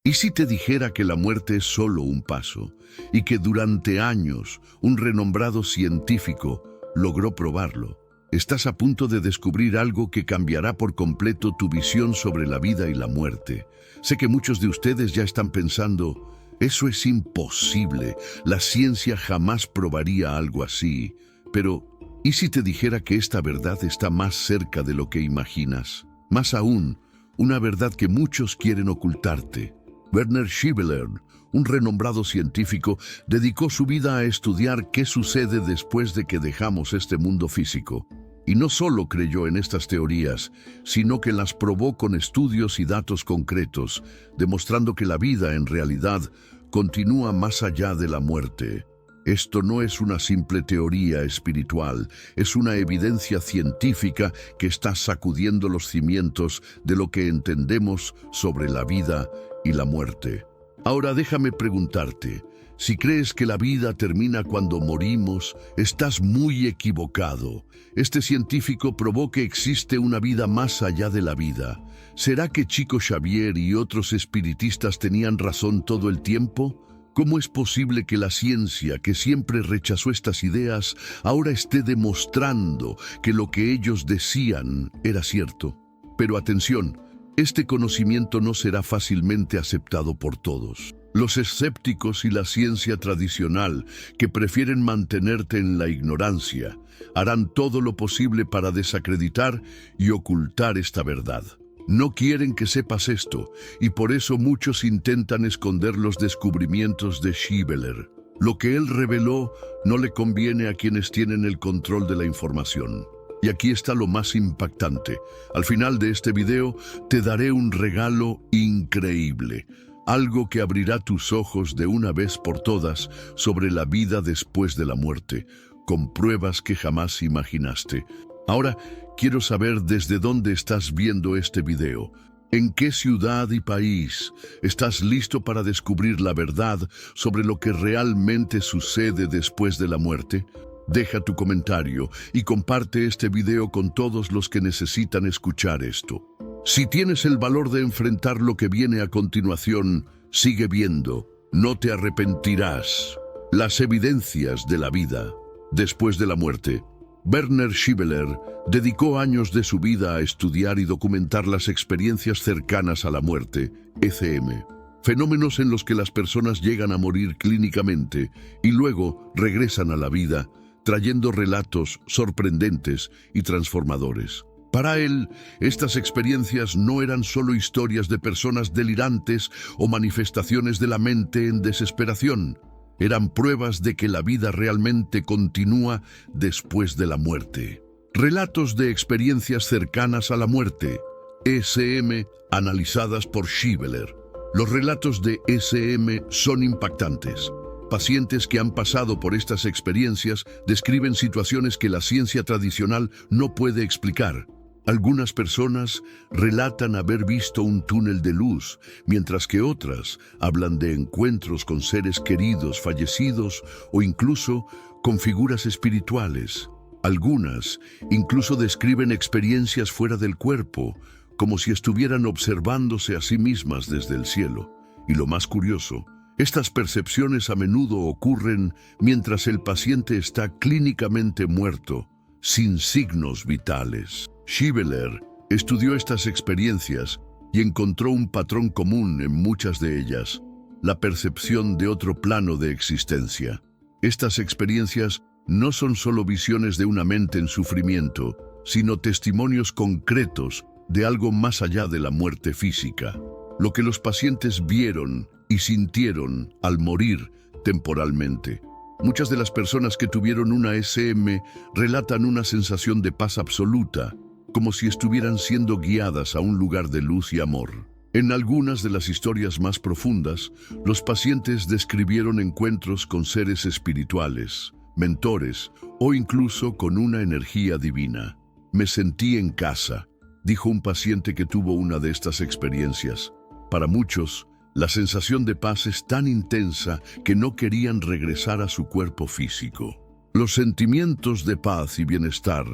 ¿Y si te dijera que la muerte es solo un paso y que durante años un renombrado científico logró probarlo? Estás a punto de descubrir algo que cambiará por completo tu visión sobre la vida y la muerte. Sé que muchos de ustedes ya están pensando, eso es imposible, la ciencia jamás probaría algo así. Pero, ¿y si te dijera que esta verdad está más cerca de lo que imaginas? Más aún, una verdad que muchos quieren ocultarte. Werner Schiveler, un renombrado científico, dedicó su vida a estudiar qué sucede después de que dejamos este mundo físico. Y no solo creyó en estas teorías, sino que las probó con estudios y datos concretos, demostrando que la vida en realidad continúa más allá de la muerte. Esto no es una simple teoría espiritual, es una evidencia científica que está sacudiendo los cimientos de lo que entendemos sobre la vida y la muerte. Ahora déjame preguntarte, si crees que la vida termina cuando morimos, estás muy equivocado. Este científico probó que existe una vida más allá de la vida. ¿Será que Chico Xavier y otros espiritistas tenían razón todo el tiempo? ¿Cómo es posible que la ciencia, que siempre rechazó estas ideas, ahora esté demostrando que lo que ellos decían era cierto? Pero atención, este conocimiento no será fácilmente aceptado por todos. Los escépticos y la ciencia tradicional, que prefieren mantenerte en la ignorancia, harán todo lo posible para desacreditar y ocultar esta verdad. No quieren que sepas esto, y por eso muchos intentan esconder los descubrimientos de Schiveler. Lo que él reveló no le conviene a quienes tienen el control de la información. Y aquí está lo más impactante. Al final de este video te daré un regalo increíble. Algo que abrirá tus ojos de una vez por todas sobre la vida después de la muerte, con pruebas que jamás imaginaste. Ahora, quiero saber desde dónde estás viendo este video. ¿En qué ciudad y país estás listo para descubrir la verdad sobre lo que realmente sucede después de la muerte? Deja tu comentario y comparte este video con todos los que necesitan escuchar esto. Si tienes el valor de enfrentar lo que viene a continuación, sigue viendo. No te arrepentirás. Las evidencias de la vida después de la muerte. Werner Schiveler dedicó años de su vida a estudiar y documentar las experiencias cercanas a la muerte, ECM, fenómenos en los que las personas llegan a morir clínicamente y luego regresan a la vida, trayendo relatos sorprendentes y transformadores. Para él, estas experiencias no eran solo historias de personas delirantes o manifestaciones de la mente en desesperación. Eran pruebas de que la vida realmente continúa después de la muerte. Relatos de experiencias cercanas a la muerte, ECM, analizadas por Schiveler. Los relatos de ECM son impactantes. Pacientes que han pasado por estas experiencias describen situaciones que la ciencia tradicional no puede explicar. Algunas personas relatan haber visto un túnel de luz, mientras que otras hablan de encuentros con seres queridos fallecidos o incluso con figuras espirituales. Algunas incluso describen experiencias fuera del cuerpo, como si estuvieran observándose a sí mismas desde el cielo. Y lo más curioso, estas percepciones a menudo ocurren mientras el paciente está clínicamente muerto, sin signos vitales. Schiveler estudió estas experiencias y encontró un patrón común en muchas de ellas: la percepción de otro plano de existencia. Estas experiencias no son solo visiones de una mente en sufrimiento, sino testimonios concretos de algo más allá de la muerte física. Lo que los pacientes vieron y sintieron al morir temporalmente. Muchas de las personas que tuvieron una ECM relatan una sensación de paz absoluta, como si estuvieran siendo guiadas a un lugar de luz y amor. En algunas de las historias más profundas, los pacientes describieron encuentros con seres espirituales, mentores o incluso con una energía divina. Me sentí en casa, dijo un paciente que tuvo una de estas experiencias. Para muchos, la sensación de paz es tan intensa que no querían regresar a su cuerpo físico. Los sentimientos de paz y bienestar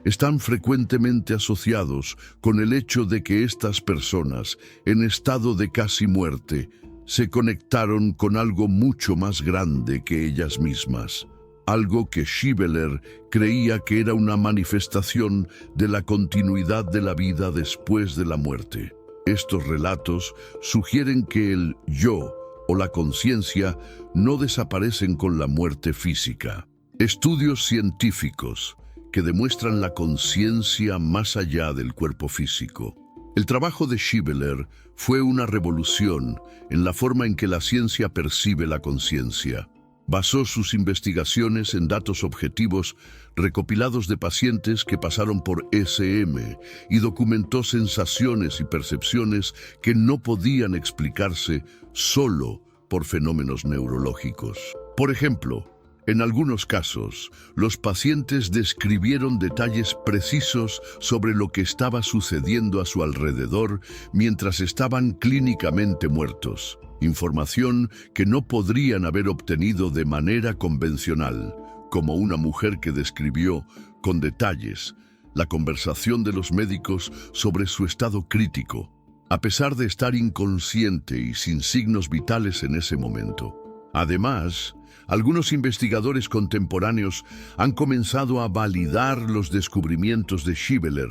están frecuentemente asociados con el hecho de que estas personas, en estado de casi muerte, se conectaron con algo mucho más grande que ellas mismas, algo que Schiveler creía que era una manifestación de la continuidad de la vida después de la muerte. Estos relatos sugieren que el yo o la conciencia no desaparecen con la muerte física. Estudios científicos que demuestran la conciencia más allá del cuerpo físico. El trabajo de Schiveler fue una revolución en la forma en que la ciencia percibe la conciencia. Basó sus investigaciones en datos objetivos recopilados de pacientes que pasaron por SM y documentó sensaciones y percepciones que no podían explicarse solo por fenómenos neurológicos. Por ejemplo, en algunos casos, los pacientes describieron detalles precisos sobre lo que estaba sucediendo a su alrededor mientras estaban clínicamente muertos, información que no podrían haber obtenido de manera convencional, como una mujer que describió con detalles la conversación de los médicos sobre su estado crítico, a pesar de estar inconsciente y sin signos vitales en ese momento. Además, algunos investigadores contemporáneos han comenzado a validar los descubrimientos de Schiveler,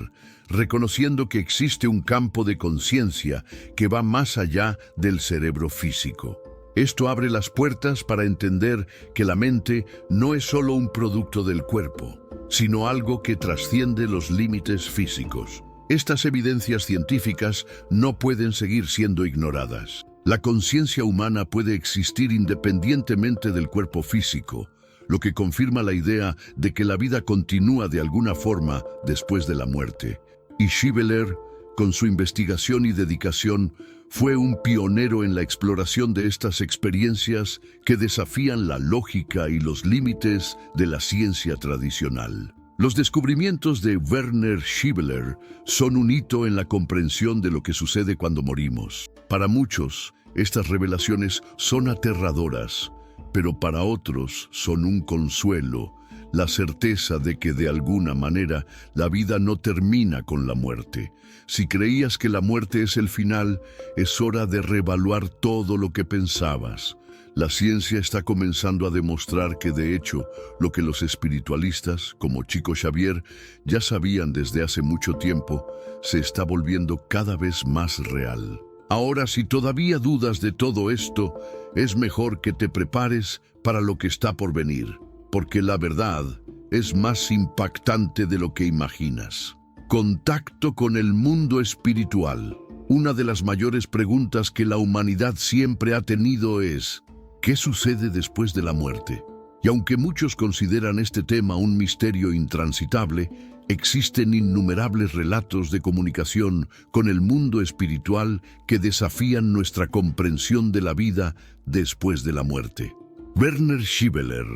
reconociendo que existe un campo de conciencia que va más allá del cerebro físico. Esto abre las puertas para entender que la mente no es solo un producto del cuerpo, sino algo que trasciende los límites físicos. Estas evidencias científicas no pueden seguir siendo ignoradas. La conciencia humana puede existir independientemente del cuerpo físico, lo que confirma la idea de que la vida continúa de alguna forma después de la muerte. Y Schiveler, con su investigación y dedicación, fue un pionero en la exploración de estas experiencias que desafían la lógica y los límites de la ciencia tradicional. Los descubrimientos de Werner Schiveler son un hito en la comprensión de lo que sucede cuando morimos. Para muchos, estas revelaciones son aterradoras, pero para otros son un consuelo, la certeza de que de alguna manera la vida no termina con la muerte. Si creías que la muerte es el final, es hora de reevaluar todo lo que pensabas. La ciencia está comenzando a demostrar que, de hecho, lo que los espiritualistas, como Chico Xavier, ya sabían desde hace mucho tiempo, se está volviendo cada vez más real. Ahora, si todavía dudas de todo esto, es mejor que te prepares para lo que está por venir, porque la verdad es más impactante de lo que imaginas. Contacto con el mundo espiritual. Una de las mayores preguntas que la humanidad siempre ha tenido es: ¿qué sucede después de la muerte? Y aunque muchos consideran este tema un misterio intransitable, existen innumerables relatos de comunicación con el mundo espiritual que desafían nuestra comprensión de la vida después de la muerte. Werner Schiveler,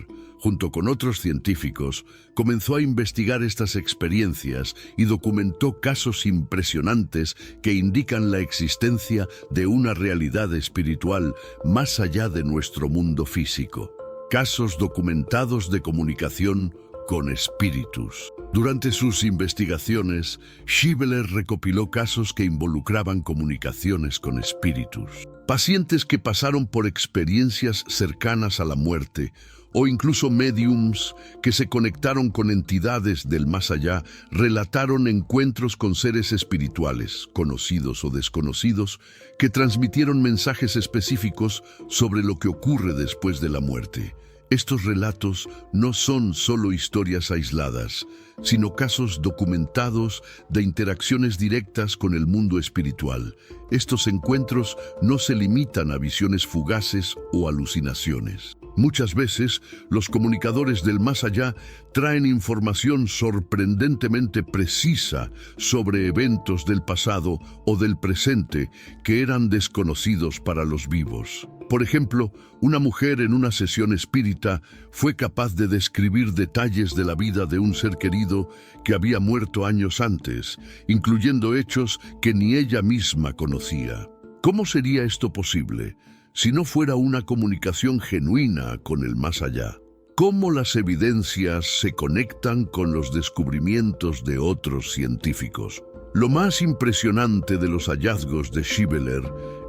junto con otros científicos, comenzó a investigar estas experiencias y documentó casos impresionantes que indican la existencia de una realidad espiritual más allá de nuestro mundo físico. Casos documentados de comunicación con espíritus. Durante sus investigaciones, Schiveler recopiló casos que involucraban comunicaciones con espíritus. Pacientes que pasaron por experiencias cercanas a la muerte, o incluso médiums que se conectaron con entidades del más allá, relataron encuentros con seres espirituales, conocidos o desconocidos, que transmitieron mensajes específicos sobre lo que ocurre después de la muerte. Estos relatos no son solo historias aisladas, sino casos documentados de interacciones directas con el mundo espiritual. Estos encuentros no se limitan a visiones fugaces o alucinaciones. Muchas veces, los comunicadores del más allá traen información sorprendentemente precisa sobre eventos del pasado o del presente que eran desconocidos para los vivos. Por ejemplo, una mujer en una sesión espírita fue capaz de describir detalles de la vida de un ser querido que había muerto años antes, incluyendo hechos que ni ella misma conocía. ¿Cómo sería esto posible si no fuera una comunicación genuina con el más allá? cómo las evidencias se conectan con los descubrimientos de otros científicos. Lo más impresionante de los hallazgos de Schiveler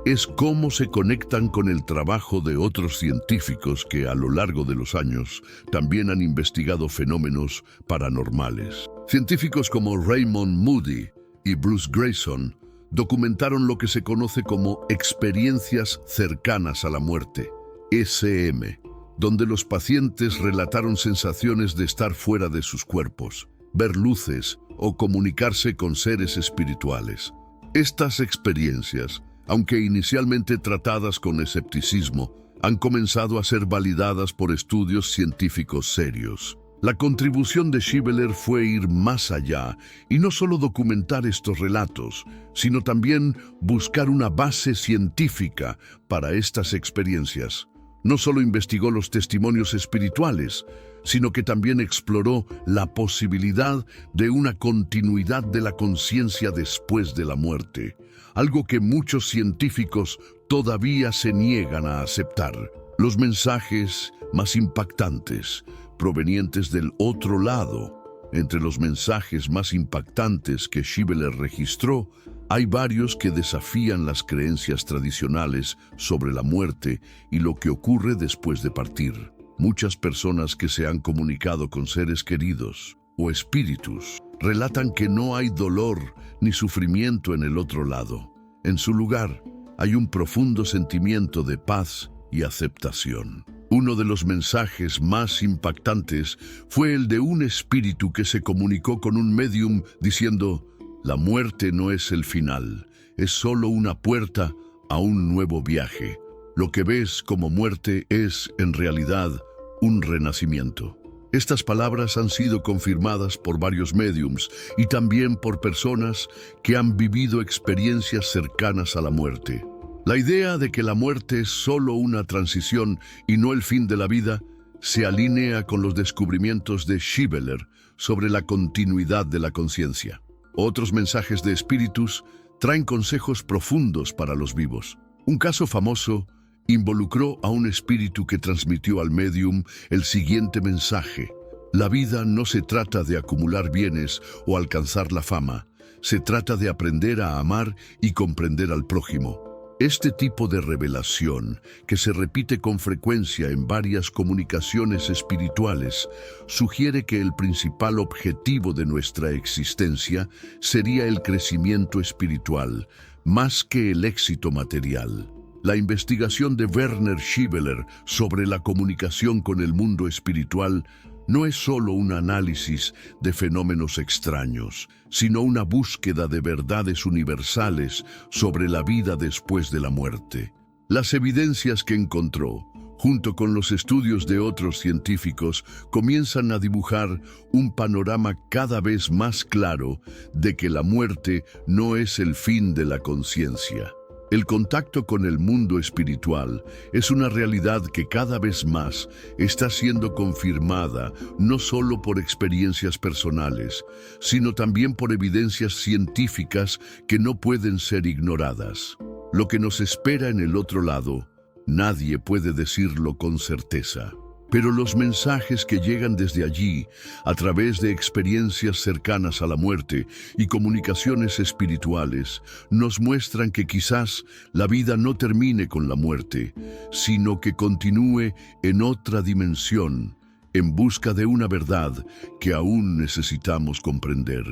es cómo se conectan con el trabajo de otros científicos que a lo largo de los años también han investigado fenómenos paranormales. Científicos como Raymond Moody y Bruce Grayson documentaron lo que se conoce como experiencias cercanas a la muerte, ECM, donde los pacientes relataron sensaciones de estar fuera de sus cuerpos, ver luces o comunicarse con seres espirituales. Estas experiencias, aunque inicialmente tratadas con escepticismo, han comenzado a ser validadas por estudios científicos serios. La contribución de Schiveler fue ir más allá y no solo documentar estos relatos, sino también buscar una base científica para estas experiencias. No solo investigó los testimonios espirituales, sino que también exploró la posibilidad de una continuidad de la conciencia después de la muerte, algo que muchos científicos todavía se niegan a aceptar. Los mensajes más impactantes provenientes del otro lado. Entre los mensajes más impactantes que Schiveler registró, hay varios que desafían las creencias tradicionales sobre la muerte y lo que ocurre después de partir. Muchas personas que se han comunicado con seres queridos o espíritus relatan que no hay dolor ni sufrimiento en el otro lado. En su lugar, hay un profundo sentimiento de paz y aceptación. Uno de los mensajes más impactantes fue el de un espíritu que se comunicó con un médium diciendo: «La muerte no es el final, es solo una puerta a un nuevo viaje. Lo que ves como muerte es, en realidad, un renacimiento». Estas palabras han sido confirmadas por varios médiums y también por personas que han vivido experiencias cercanas a la muerte. La idea de que la muerte es solo una transición y no el fin de la vida se alinea con los descubrimientos de Schiveler sobre la continuidad de la conciencia. Otros mensajes de espíritus traen consejos profundos para los vivos. Un caso famoso involucró a un espíritu que transmitió al médium el siguiente mensaje: «La vida no se trata de acumular bienes o alcanzar la fama, se trata de aprender a amar y comprender al prójimo». Este tipo de revelación, que se repite con frecuencia en varias comunicaciones espirituales, sugiere que el principal objetivo de nuestra existencia sería el crecimiento espiritual, más que el éxito material. La investigación de Werner Schiveler sobre la comunicación con el mundo espiritual no es solo un análisis de fenómenos extraños, sino una búsqueda de verdades universales sobre la vida después de la muerte. Las evidencias que encontró, junto con los estudios de otros científicos, comienzan a dibujar un panorama cada vez más claro de que la muerte no es el fin de la conciencia. El contacto con el mundo espiritual es una realidad que cada vez más está siendo confirmada no solo por experiencias personales, sino también por evidencias científicas que no pueden ser ignoradas. Lo que nos espera en el otro lado, nadie puede decirlo con certeza. Pero los mensajes que llegan desde allí, a través de experiencias cercanas a la muerte y comunicaciones espirituales, nos muestran que quizás la vida no termine con la muerte, sino que continúe en otra dimensión, en busca de una verdad que aún necesitamos comprender.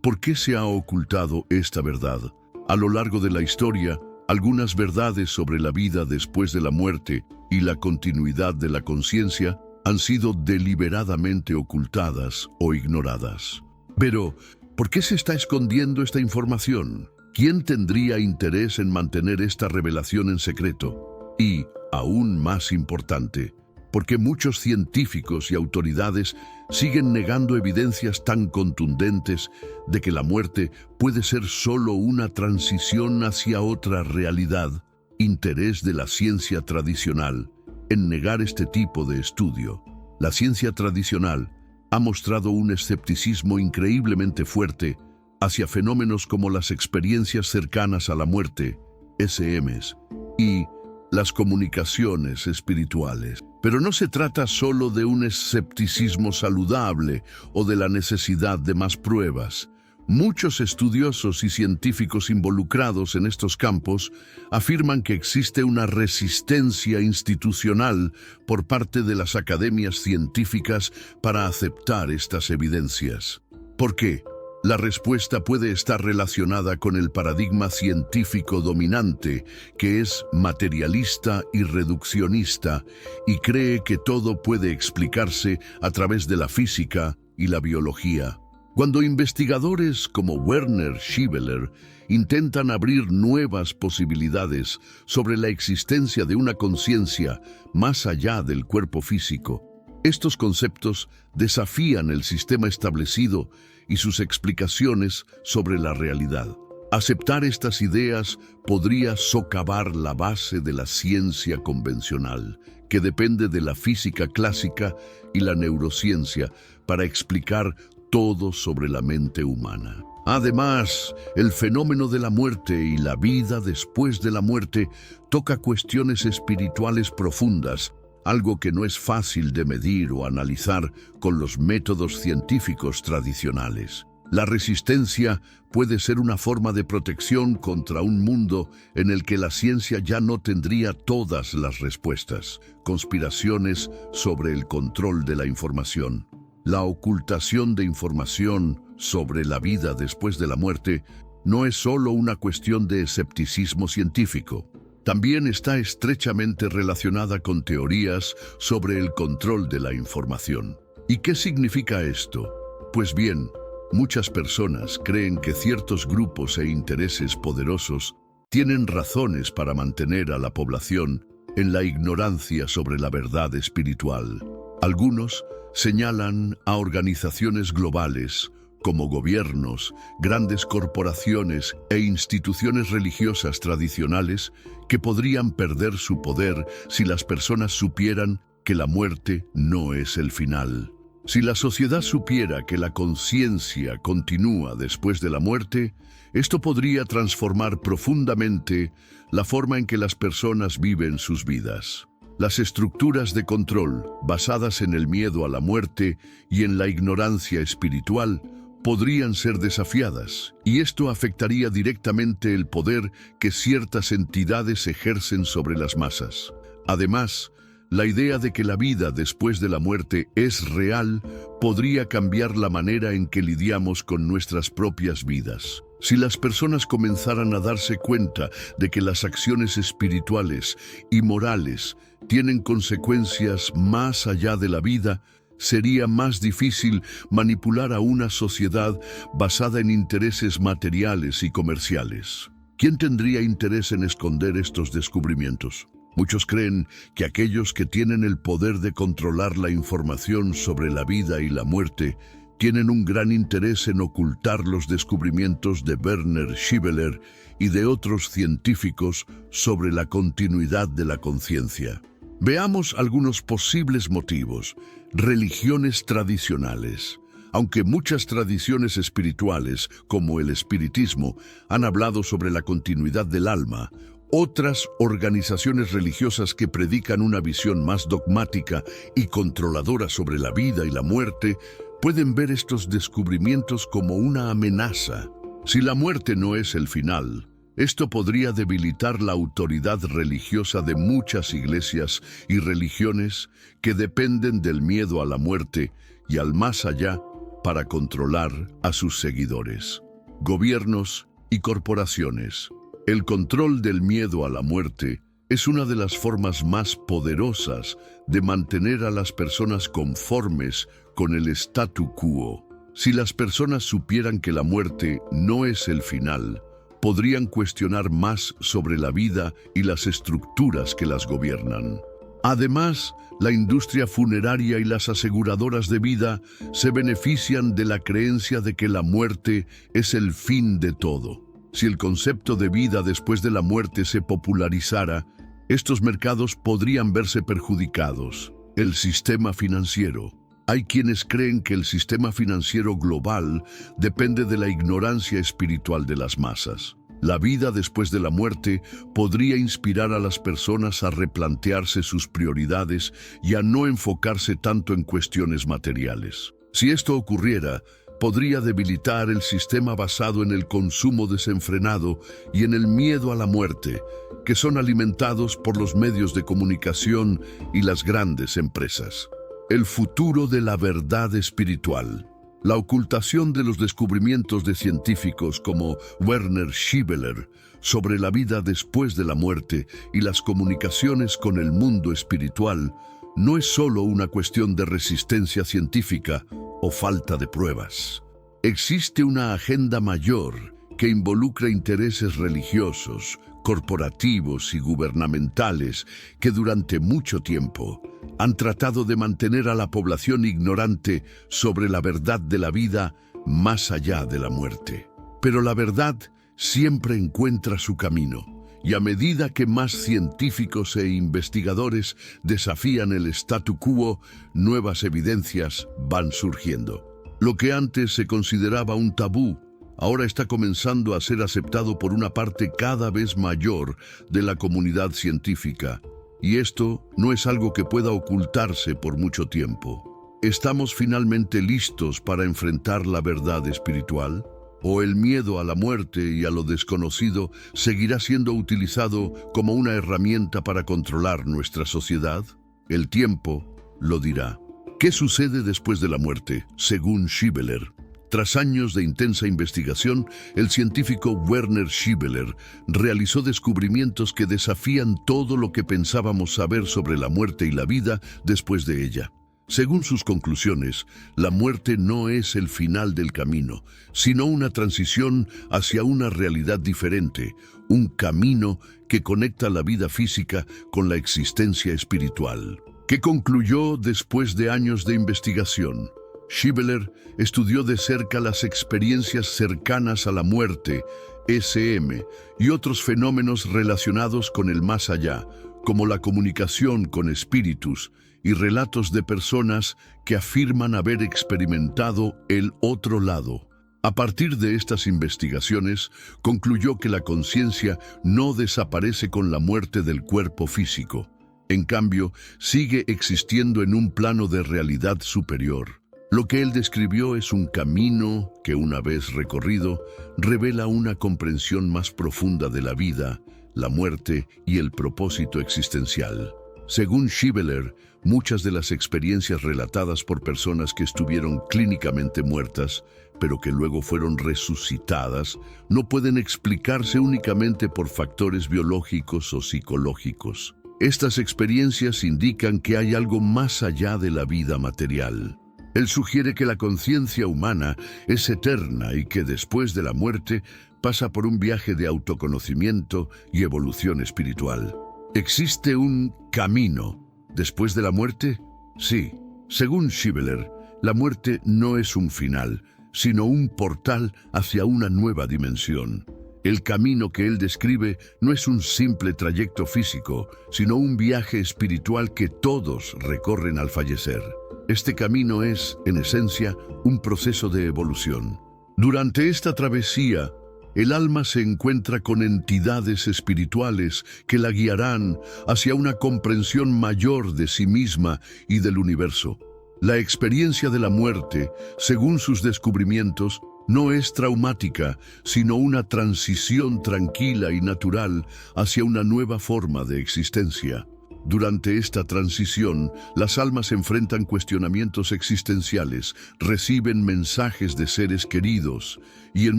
¿Por qué se ha ocultado esta verdad? A lo largo de la historia, algunas verdades sobre la vida después de la muerte y la continuidad de la conciencia han sido deliberadamente ocultadas o ignoradas. Pero, ¿por qué se está escondiendo esta información? ¿Quién tendría interés en mantener esta revelación en secreto? Y, aún más importante, ¿por qué muchos científicos y autoridades siguen negando evidencias tan contundentes de que la muerte puede ser solo una transición hacia otra realidad? Interés de la ciencia tradicional en negar este tipo de estudio. La ciencia tradicional ha mostrado un escepticismo increíblemente fuerte hacia fenómenos como las experiencias cercanas a la muerte, ECMs, y las comunicaciones espirituales. Pero no se trata solo de un escepticismo saludable o de la necesidad de más pruebas. Muchos estudiosos y científicos involucrados en estos campos afirman que existe una resistencia institucional por parte de las academias científicas para aceptar estas evidencias. ¿Por qué? La respuesta puede estar relacionada con el paradigma científico dominante, que es materialista y reduccionista, y cree que todo puede explicarse a través de la física y la biología. Cuando investigadores como Werner Schiveler intentan abrir nuevas posibilidades sobre la existencia de una conciencia más allá del cuerpo físico, estos conceptos desafían el sistema establecido y sus explicaciones sobre la realidad. Aceptar estas ideas podría socavar la base de la ciencia convencional, que depende de la física clásica y la neurociencia para explicar todo sobre la mente humana. Además, el fenómeno de la muerte y la vida después de la muerte toca cuestiones espirituales profundas, algo que no es fácil de medir o analizar con los métodos científicos tradicionales. La resistencia puede ser una forma de protección contra un mundo en el que la ciencia ya no tendría todas las respuestas. Conspiraciones sobre el control de la información. La ocultación de información sobre la vida después de la muerte no es solo una cuestión de escepticismo científico. También está estrechamente relacionada con teorías sobre el control de la información. ¿Y qué significa esto? Pues bien, muchas personas creen que ciertos grupos e intereses poderosos tienen razones para mantener a la población en la ignorancia sobre la verdad espiritual. Algunos señalan a organizaciones globales como gobiernos, grandes corporaciones e instituciones religiosas tradicionales que podrían perder su poder si las personas supieran que la muerte no es el final. Si la sociedad supiera que la conciencia continúa después de la muerte, esto podría transformar profundamente la forma en que las personas viven sus vidas. Las estructuras de control, basadas en el miedo a la muerte y en la ignorancia espiritual, podrían ser desafiadas, y esto afectaría directamente el poder que ciertas entidades ejercen sobre las masas. Además, la idea de que la vida después de la muerte es real podría cambiar la manera en que lidiamos con nuestras propias vidas. Si las personas comenzaran a darse cuenta de que las acciones espirituales y morales tienen consecuencias más allá de la vida, sería más difícil manipular a una sociedad basada en intereses materiales y comerciales. ¿Quién tendría interés en esconder estos descubrimientos? Muchos creen que aquellos que tienen el poder de controlar la información sobre la vida y la muerte tienen un gran interés en ocultar los descubrimientos de Werner Schiveler y de otros científicos sobre la continuidad de la conciencia. Veamos algunos posibles motivos. Religiones tradicionales. Aunque muchas tradiciones espirituales, como el espiritismo, han hablado sobre la continuidad del alma, otras organizaciones religiosas que predican una visión más dogmática y controladora sobre la vida y la muerte pueden ver estos descubrimientos como una amenaza. Si la muerte no es el final, esto podría debilitar la autoridad religiosa de muchas iglesias y religiones que dependen del miedo a la muerte y al más allá para controlar a sus seguidores. Gobiernos y corporaciones. El control del miedo a la muerte es una de las formas más poderosas de mantener a las personas conformes con el statu quo. Si las personas supieran que la muerte no es el final, podrían cuestionar más sobre la vida y las estructuras que las gobiernan. Además, la industria funeraria y las aseguradoras de vida se benefician de la creencia de que la muerte es el fin de todo. Si el concepto de vida después de la muerte se popularizara, estos mercados podrían verse perjudicados. El sistema financiero. Hay quienes creen que el sistema financiero global depende de la ignorancia espiritual de las masas. La vida después de la muerte podría inspirar a las personas a replantearse sus prioridades y a no enfocarse tanto en cuestiones materiales. Si esto ocurriera, podría debilitar el sistema basado en el consumo desenfrenado y en el miedo a la muerte, que son alimentados por los medios de comunicación y las grandes empresas. El futuro de la verdad espiritual. La ocultación de los descubrimientos de científicos como Werner Schibeler sobre la vida después de la muerte y las comunicaciones con el mundo espiritual no es solo una cuestión de resistencia científica o falta de pruebas. Existe una agenda mayor que involucra intereses religiosos, corporativos y gubernamentales que durante mucho tiempo han tratado de mantener a la población ignorante sobre la verdad de la vida más allá de la muerte. Pero la verdad siempre encuentra su camino, y a medida que más científicos e investigadores desafían el statu quo, nuevas evidencias van surgiendo. Lo que antes se consideraba un tabú, ahora está comenzando a ser aceptado por una parte cada vez mayor de la comunidad científica. Y esto no es algo que pueda ocultarse por mucho tiempo. ¿Estamos finalmente listos para enfrentar la verdad espiritual? ¿O el miedo a la muerte y a lo desconocido seguirá siendo utilizado como una herramienta para controlar nuestra sociedad? El tiempo lo dirá. ¿Qué sucede después de la muerte, según Schibeler? Tras años de intensa investigación, el científico Werner Schibeler realizó descubrimientos que desafían todo lo que pensábamos saber sobre la muerte y la vida después de ella. Según sus conclusiones, la muerte no es el final del camino, sino una transición hacia una realidad diferente, un camino que conecta la vida física con la existencia espiritual. ¿Qué concluyó después de años de investigación? Schibeler estudió de cerca las experiencias cercanas a la muerte, SM, y otros fenómenos relacionados con el más allá, como la comunicación con espíritus y relatos de personas que afirman haber experimentado el otro lado. A partir de estas investigaciones, concluyó que la conciencia no desaparece con la muerte del cuerpo físico. En cambio, sigue existiendo en un plano de realidad superior. Lo que él describió es un camino que, una vez recorrido, revela una comprensión más profunda de la vida, la muerte y el propósito existencial. Según Schibeler, muchas de las experiencias relatadas por personas que estuvieron clínicamente muertas, pero que luego fueron resucitadas, no pueden explicarse únicamente por factores biológicos o psicológicos. Estas experiencias indican que hay algo más allá de la vida material. Él sugiere que la conciencia humana es eterna y que después de la muerte pasa por un viaje de autoconocimiento y evolución espiritual. ¿Existe un camino después de la muerte? Sí. Según Schibeler, la muerte no es un final, sino un portal hacia una nueva dimensión. El camino que él describe no es un simple trayecto físico, sino un viaje espiritual que todos recorren al fallecer. Este camino es, en esencia, un proceso de evolución. Durante esta travesía, el alma se encuentra con entidades espirituales que la guiarán hacia una comprensión mayor de sí misma y del universo. La experiencia de la muerte, según sus descubrimientos, no es traumática, sino una transición tranquila y natural hacia una nueva forma de existencia. Durante esta transición, las almas enfrentan cuestionamientos existenciales, reciben mensajes de seres queridos y en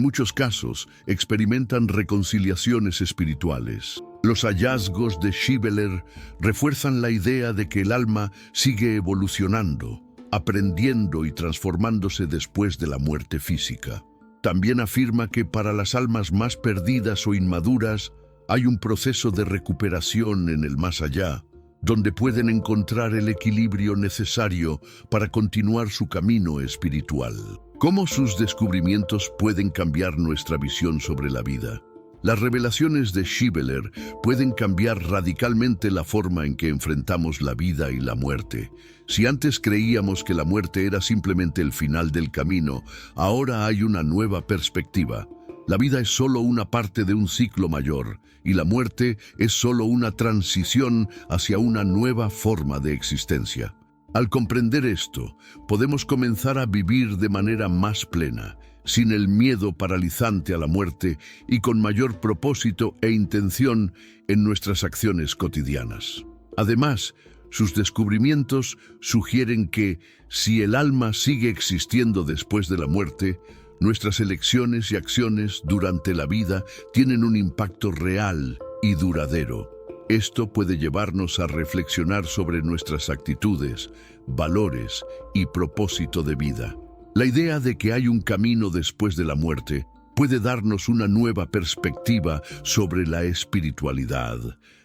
muchos casos experimentan reconciliaciones espirituales. Los hallazgos de Schibeler refuerzan la idea de que el alma sigue evolucionando, aprendiendo y transformándose después de la muerte física. También afirma que para las almas más perdidas o inmaduras hay un proceso de recuperación en el más allá, donde pueden encontrar el equilibrio necesario para continuar su camino espiritual. ¿Cómo sus descubrimientos pueden cambiar nuestra visión sobre la vida? Las revelaciones de Schibeler pueden cambiar radicalmente la forma en que enfrentamos la vida y la muerte. Si antes creíamos que la muerte era simplemente el final del camino, ahora hay una nueva perspectiva. La vida es solo una parte de un ciclo mayor, y la muerte es solo una transición hacia una nueva forma de existencia. Al comprender esto, podemos comenzar a vivir de manera más plena, sin el miedo paralizante a la muerte y con mayor propósito e intención en nuestras acciones cotidianas. Además, sus descubrimientos sugieren que, si el alma sigue existiendo después de la muerte, nuestras elecciones y acciones durante la vida tienen un impacto real y duradero. Esto puede llevarnos a reflexionar sobre nuestras actitudes, valores y propósito de vida. La idea de que hay un camino después de la muerte puede darnos una nueva perspectiva sobre la espiritualidad,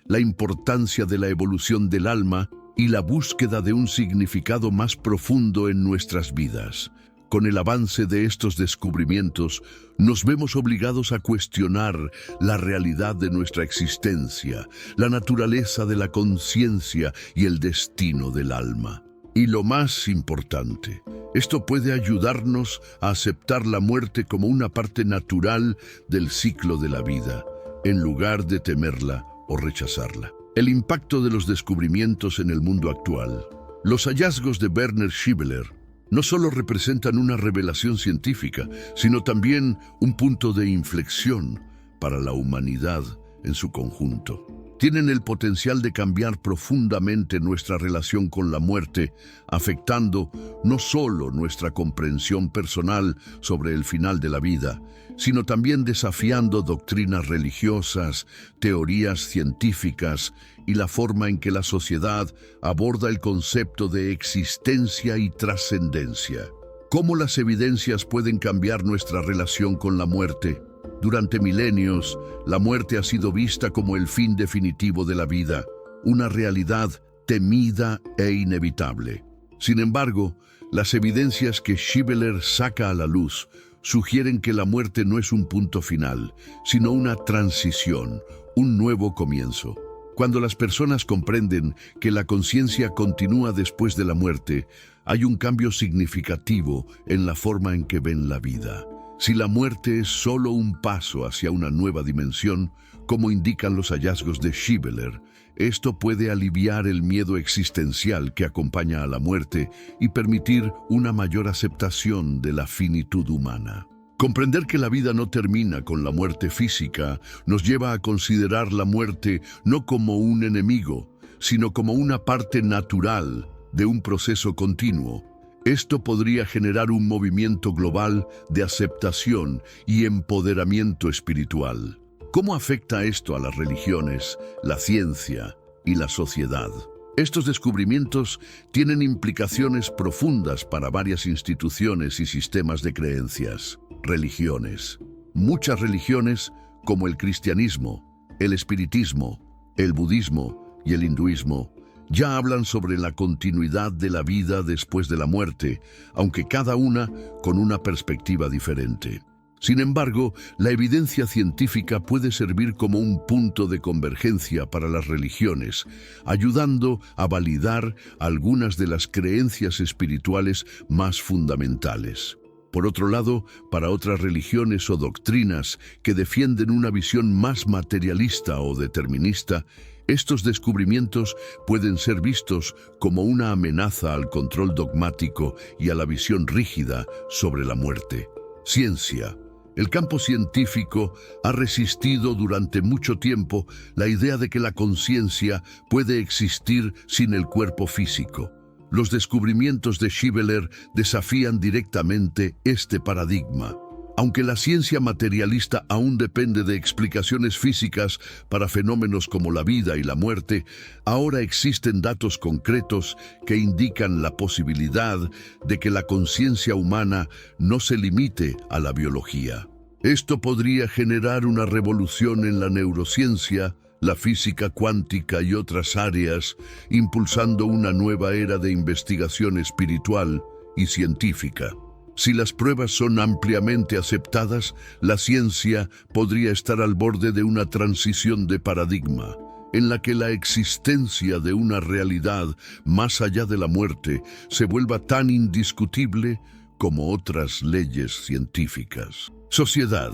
la importancia de la evolución del alma y la búsqueda de un significado más profundo en nuestras vidas. Con el avance de estos descubrimientos, nos vemos obligados a cuestionar la realidad de nuestra existencia, la naturaleza de la conciencia y el destino del alma. Y lo más importante, esto puede ayudarnos a aceptar la muerte como una parte natural del ciclo de la vida, en lugar de temerla o rechazarla. El impacto de los descubrimientos en el mundo actual. Los hallazgos de Werner Schiveler no solo representan una revelación científica, sino también un punto de inflexión para la humanidad en su conjunto. Tienen el potencial de cambiar profundamente nuestra relación con la muerte, afectando no solo nuestra comprensión personal sobre el final de la vida, sino también desafiando doctrinas religiosas, teorías científicas y la forma en que la sociedad aborda el concepto de existencia y trascendencia. ¿Cómo las evidencias pueden cambiar nuestra relación con la muerte? Durante milenios, la muerte ha sido vista como el fin definitivo de la vida, una realidad temida e inevitable. Sin embargo, las evidencias que Schiveler saca a la luz sugieren que la muerte no es un punto final, sino una transición, un nuevo comienzo. Cuando las personas comprenden que la conciencia continúa después de la muerte, hay un cambio significativo en la forma en que ven la vida. Si la muerte es solo un paso hacia una nueva dimensión, como indican los hallazgos de Schiveler, esto puede aliviar el miedo existencial que acompaña a la muerte y permitir una mayor aceptación de la finitud humana. Comprender que la vida no termina con la muerte física nos lleva a considerar la muerte no como un enemigo, sino como una parte natural de un proceso continuo. Esto podría generar un movimiento global de aceptación y empoderamiento espiritual. ¿Cómo afecta esto a las religiones, la ciencia y la sociedad? Estos descubrimientos tienen implicaciones profundas para varias instituciones y sistemas de creencias. Religiones. Muchas religiones, como el cristianismo, el espiritismo, el budismo y el hinduismo, ya hablan sobre la continuidad de la vida después de la muerte, aunque cada una con una perspectiva diferente. Sin embargo, la evidencia científica puede servir como un punto de convergencia para las religiones, ayudando a validar algunas de las creencias espirituales más fundamentales. Por otro lado, para otras religiones o doctrinas que defienden una visión más materialista o determinista, estos descubrimientos pueden ser vistos como una amenaza al control dogmático y a la visión rígida sobre la muerte. Ciencia. El campo científico ha resistido durante mucho tiempo la idea de que la conciencia puede existir sin el cuerpo físico. Los descubrimientos de Schiveler desafían directamente este paradigma. Aunque la ciencia materialista aún depende de explicaciones físicas para fenómenos como la vida y la muerte, ahora existen datos concretos que indican la posibilidad de que la conciencia humana no se limite a la biología. Esto podría generar una revolución en la neurociencia, la física cuántica y otras áreas, impulsando una nueva era de investigación espiritual y científica. Si las pruebas son ampliamente aceptadas, la ciencia podría estar al borde de una transición de paradigma, en la que la existencia de una realidad más allá de la muerte se vuelva tan indiscutible como otras leyes científicas. Sociedad.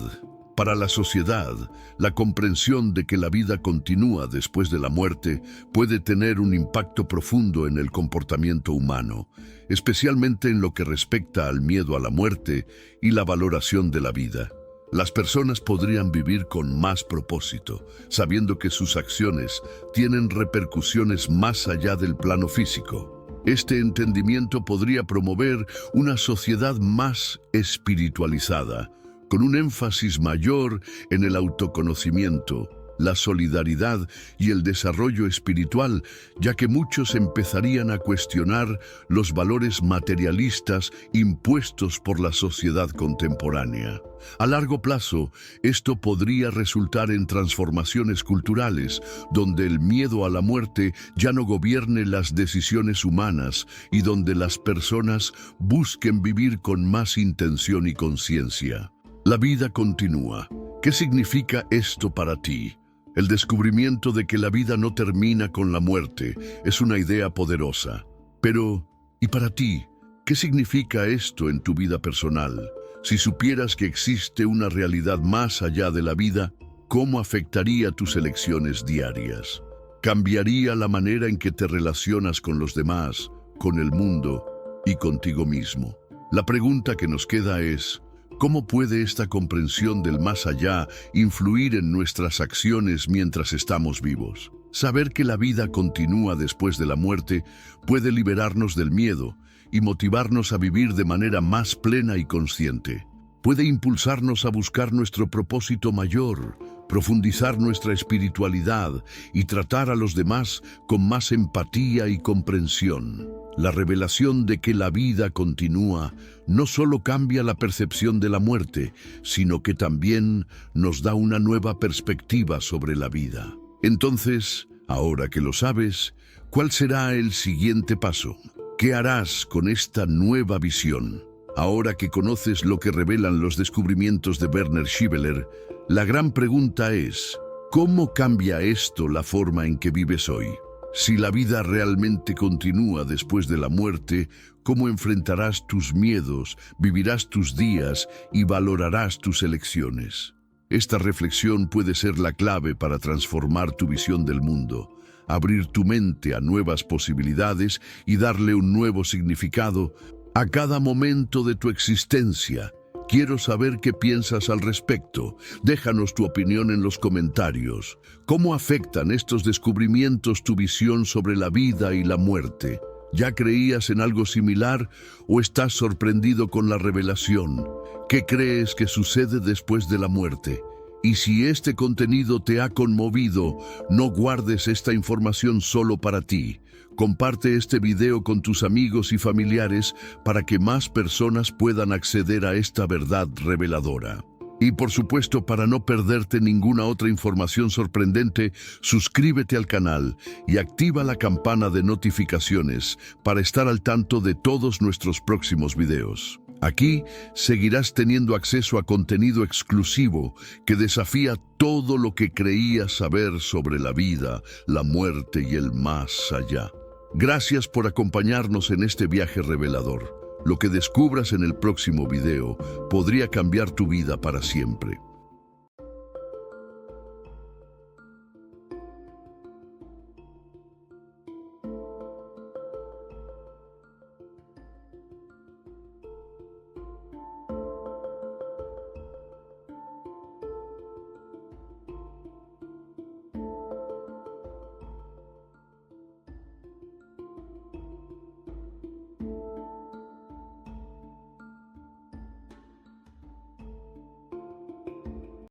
Para la sociedad, la comprensión de que la vida continúa después de la muerte puede tener un impacto profundo en el comportamiento humano, especialmente en lo que respecta al miedo a la muerte y la valoración de la vida. Las personas podrían vivir con más propósito, sabiendo que sus acciones tienen repercusiones más allá del plano físico. Este entendimiento podría promover una sociedad más espiritualizada, con un énfasis mayor en el autoconocimiento, la solidaridad y el desarrollo espiritual, ya que muchos empezarían a cuestionar los valores materialistas impuestos por la sociedad contemporánea. A largo plazo, esto podría resultar en transformaciones culturales, donde el miedo a la muerte ya no gobierne las decisiones humanas y donde las personas busquen vivir con más intención y conciencia. La vida continúa. ¿Qué significa esto para ti? El descubrimiento de que la vida no termina con la muerte es una idea poderosa. Pero, ¿y para ti? ¿Qué significa esto en tu vida personal? Si supieras que existe una realidad más allá de la vida, ¿cómo afectaría tus elecciones diarias? ¿Cambiaría la manera en que te relacionas con los demás, con el mundo y contigo mismo? La pregunta que nos queda es: ¿cómo puede esta comprensión del más allá influir en nuestras acciones mientras estamos vivos? Saber que la vida continúa después de la muerte puede liberarnos del miedo y motivarnos a vivir de manera más plena y consciente. Puede impulsarnos a buscar nuestro propósito mayor, profundizar nuestra espiritualidad y tratar a los demás con más empatía y comprensión. La revelación de que la vida continúa no solo cambia la percepción de la muerte, sino que también nos da una nueva perspectiva sobre la vida. Entonces, ahora que lo sabes, ¿cuál será el siguiente paso? ¿Qué harás con esta nueva visión? Ahora que conoces lo que revelan los descubrimientos de Werner Schiveler, la gran pregunta es: ¿cómo cambia esto la forma en que vives hoy? Si la vida realmente continúa después de la muerte, ¿cómo enfrentarás tus miedos, vivirás tus días y valorarás tus elecciones? Esta reflexión puede ser la clave para transformar tu visión del mundo, abrir tu mente a nuevas posibilidades y darle un nuevo significado a cada momento de tu existencia. Quiero saber qué piensas al respecto. Déjanos tu opinión en los comentarios. ¿Cómo afectan estos descubrimientos tu visión sobre la vida y la muerte? ¿Ya creías en algo similar o estás sorprendido con la revelación? ¿Qué crees que sucede después de la muerte? Y si este contenido te ha conmovido, no guardes esta información solo para ti. Comparte este video con tus amigos y familiares para que más personas puedan acceder a esta verdad reveladora. Y por supuesto, para no perderte ninguna otra información sorprendente, suscríbete al canal y activa la campana de notificaciones para estar al tanto de todos nuestros próximos videos. Aquí seguirás teniendo acceso a contenido exclusivo que desafía todo lo que creías saber sobre la vida, la muerte y el más allá. Gracias por acompañarnos en este viaje revelador. Lo que descubras en el próximo video podría cambiar tu vida para siempre.